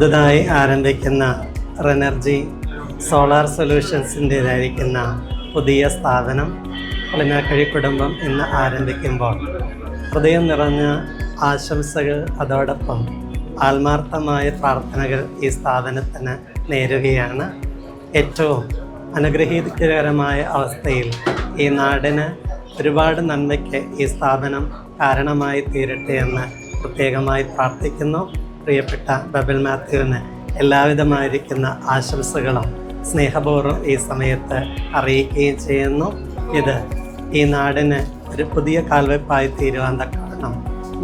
പുതുതായി ആരംഭിക്കുന്ന റെനർജി സോളാർ സൊല്യൂഷൻസിൻ്റേതായിരിക്കുന്ന പുതിയ സ്ഥാപനം പുളിനാക്കഴി കുടുംബം ഇന്ന് ആരംഭിക്കുമ്പോൾ ഹൃദയം നിറഞ്ഞ ആശംസകൾ അതോടൊപ്പം ആത്മാർത്ഥമായ പ്രാർത്ഥനകൾ ഈ സ്ഥാപനത്തിന് നേരുകയാണ്. ഏറ്റവും അനുഗ്രഹീതകരമായ അവസ്ഥയിൽ ഈ നാടിന് ഒരുപാട് നന്മയ്ക്ക് ഈ സ്ഥാപനം കാരണമായി തീരട്ടെ എന്ന് പ്രത്യേകമായി പ്രാർത്ഥിക്കുന്നു. പ്രിയപ്പെട്ട ബബിൾ മാത്യുവിന് എല്ലാവിധമായിരിക്കുന്ന ആശംസകളും സ്നേഹപൂർവ്വം ഈ സമയത്ത് അറിയിക്കുകയും ചെയ്യുന്നു. ഇത് ഈ നാടിന് ഒരു പുതിയ കാൽവെപ്പായി തീരുവാൻ തക്കവണ്ണം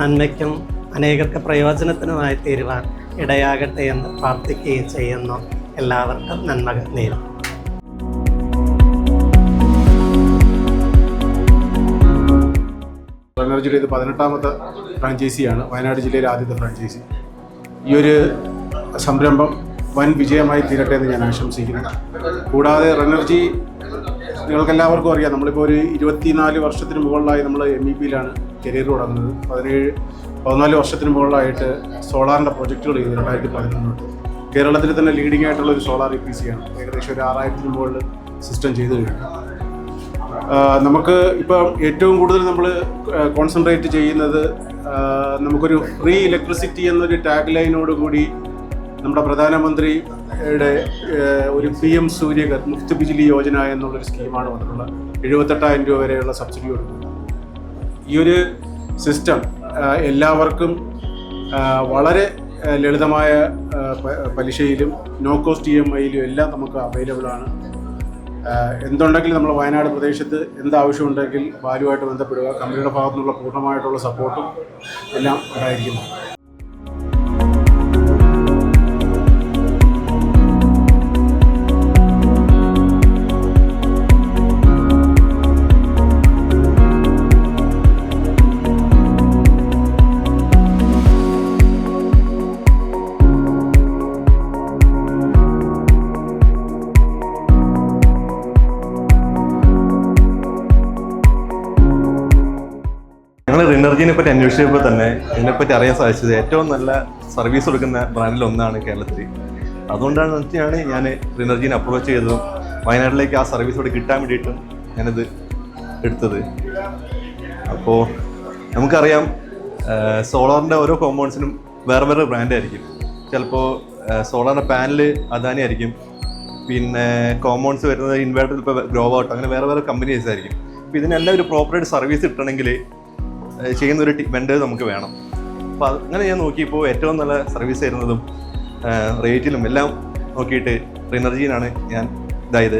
നന്മയ്ക്കും അനേകർക്ക് പ്രയോജനത്തിനുമായി തീരുവാൻ ഇടയാകട്ടെ എന്ന് പ്രാർത്ഥിക്കുകയും ചെയ്യുന്നു. എല്ലാവർക്കും നന്മകൾ നേരും. എനർജിയുടെ ഇത് 18ാമത്തെ ഫ്രാഞ്ചൈസിയാണ്, വയനാട് ജില്ലയിലെ ആദ്യത്തെ ഫ്രാഞ്ചൈസി. ഈ ഒരു സംരംഭം വൻ വിജയമായി തീരട്ടെ എന്ന് ഞാൻ ആശംസിക്കുന്നു. കൂടാതെ റെനർജി നിങ്ങൾക്കെല്ലാവർക്കും അറിയാം, നമ്മളിപ്പോൾ ഒരു 24 വർഷത്തിന് മുകളിലായി നമ്മൾ MEPയിലാണ് കരിയർ തുടങ്ങുന്നത്. 14 വർഷത്തിന് മുകളിലായിട്ട് സോളാറിൻ്റെ പ്രൊജക്റ്റുകൾ ചെയ്തു. 2011 തൊട്ട് കേരളത്തിൽ തന്നെ ലീഡിംഗ് ആയിട്ടുള്ള ഒരു സോളാർ EPCയാണ്. ഏകദേശം ഒരു 6000-ന് മുകളിൽ സിസ്റ്റം ചെയ്തു കഴിഞ്ഞു. നമുക്ക് ഇപ്പം ഏറ്റവും കൂടുതൽ നമ്മൾ കോൺസെൻട്രേറ്റ് ചെയ്യുന്നത് നമുക്കൊരു ഫ്രീ ഇലക്ട്രിസിറ്റി എന്നൊരു ടാഗ് ലൈനോട് കൂടി നമ്മുടെ പ്രധാനമന്ത്രിയുടെ ഒരു PM സൂര്യഘർ മുഫ്ത് ബിജ്ലി യോജന എന്നുള്ളൊരു സ്കീമാണ് വന്നിട്ടുള്ളത്. 78,000 രൂപ വരെയുള്ള സബ്സിഡി കൊടുക്കുന്നത്. ഈ ഒരു സിസ്റ്റം എല്ലാവർക്കും വളരെ ലളിതമായ പലിശയിലും നോ കോസ്റ്റ് EMIയിലും എല്ലാം നമുക്ക് അവൈലബിൾ ആണ്. എന്തുണ്ടെങ്കിലും നമ്മൾ വയനാട് പ്രദേശത്ത് എന്താവശ്യമുണ്ടെങ്കിൽ ബാലുമായിട്ട് ബന്ധപ്പെടുക. കമ്പനിയുടെ ഭാഗത്തു നിന്നുള്ള പൂർണ്ണമായിട്ടുള്ള സപ്പോർട്ടും എല്ലാം ഉണ്ടായിരിക്കുന്നു. ഞങ്ങൾ റിനർജിനെ പറ്റി അന്വേഷിച്ചപ്പോൾ തന്നെ ഇതിനെപ്പറ്റി അറിയാൻ സാധിച്ചത് ഏറ്റവും നല്ല സർവീസ് കൊടുക്കുന്ന ബ്രാൻഡിൽ ഒന്നാണ് കേരളത്തിൽ. അതുകൊണ്ടാണ് ഞാൻ റിനർജിനെ അപ്രോച്ച് ചെയ്തതും വയനാട്ടിലേക്ക് ആ സർവീസ് കൂടെ കിട്ടാൻ വേണ്ടിയിട്ടും ഞാനിത് എടുത്തത്. അപ്പോൾ നമുക്കറിയാം സോളാറിൻ്റെ ഓരോ കോമ്പൗണ്ട്സിനും വേറെ വേറെ ബ്രാൻഡായിരിക്കും. ചിലപ്പോൾ സോളാറിൻ്റെ പാനൽ അദാനി ആയിരിക്കും, പിന്നെ കോമ്പൗണ്ട്സ് വരുന്നത് ഇൻവേർട്ടർ ഇപ്പോൾ ഗ്രോവോട്ടോ, അങ്ങനെ വേറെ വേറെ കമ്പനീസ് ആയിരിക്കും. അപ്പോൾ ഇതിനെല്ലാം ഒരു പ്രോപ്പറായിട്ട് സർവീസ് കിട്ടണമെങ്കിൽ ചെയ്യുന്നൊരു വെണ്ടർ നമുക്ക് വേണം. അപ്പോൾ അങ്ങനെ ഞാൻ നോക്കിയപ്പോൾ ഏറ്റവും നല്ല സർവീസ് തരുന്നതും റേറ്റിലും എല്ലാം നോക്കിയിട്ട് റിനർജിയിലാണ് ഞാൻ ഇതായത്.